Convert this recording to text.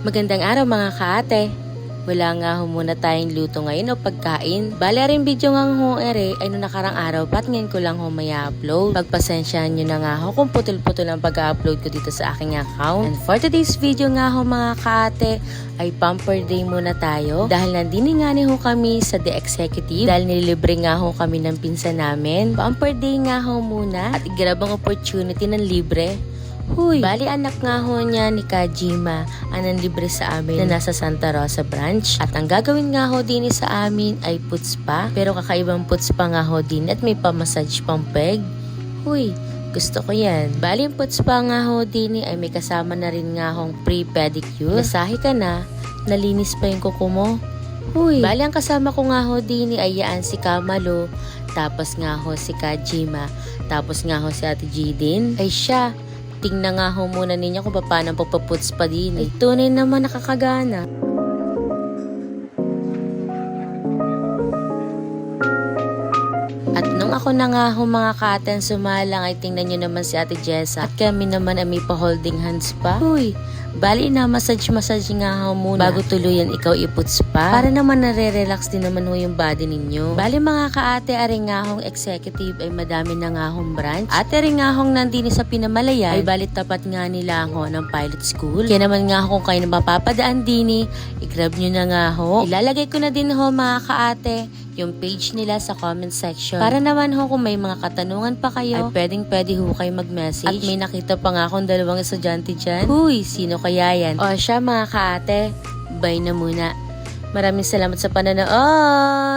Magandang araw mga kaate. Wala nga ho muna tayong luto ngayon o pagkain. Bale rin video nga ho ay no nakarang araw pat ngayon ko lang ho may upload. Pagpasensyahan nyo na nga ho kung putol-putol ang pag-upload ko dito sa aking account. And for today's video nga ho mga kaate ay pamper day muna tayo. Dahil nandini nga ni ho kami sa The Executive. Dahil nililibre nga ho kami ng pinsan namin. Pamper day nga ho muna at igrab ang opportunity ng libre. Huy, bali anak nga ho niya ni Kajima ang libre sa amin na nasa Santa Rosa branch. At ang gagawin nga ho din sa amin ay puts pa. Pero kakaibang puts pa nga ho din at may pa-massage pang peg. Huy, gusto ko yan. Bali yung puts pa nga ho din ay may kasama na rin nga hong pre-pedicure. Masahe ka na, nalinis pa yung kuko mo. Huy, bali ang kasama ko nga ho din ay yaan si Kamalo. Tapos nga ho si Kajima. Tapos nga ho si Ate G din. Ay siya. Tingnan nga ho muna ninyo kung paano pagpaputs pa din. Ay, tunay naman nakakagana. At nung ako na nga ho mga katen sumalang ay tingnan nyo naman si Ate Jessa. At kami naman ay may pa-holding hands pa. Uy, bali na massage nga ho muna bago tuluyan ikaw iputs pa. Para naman nare-relax din naman ho yung body ninyo. Bali mga kaate ari nga hong executive ay madami na nga hong branch. At ari nga hong nandini sa Pinamalayan ay balit tapat nga nila ho ng pilot school. Kaya naman nga ho kung kayo na mapapadaan dini, i-grab nyo na nga ho. Ilalagay ko na din ho mga kaate yung page nila sa comment section. Para naman ho kung may mga katanungan pa kayo, ay pwede ho kayo mag-message. At may nakita pa nga akong dalawang estudyante dyan. Huy, sino kaya yan? O siya mga kaate, bye na muna. Maraming salamat sa panonood!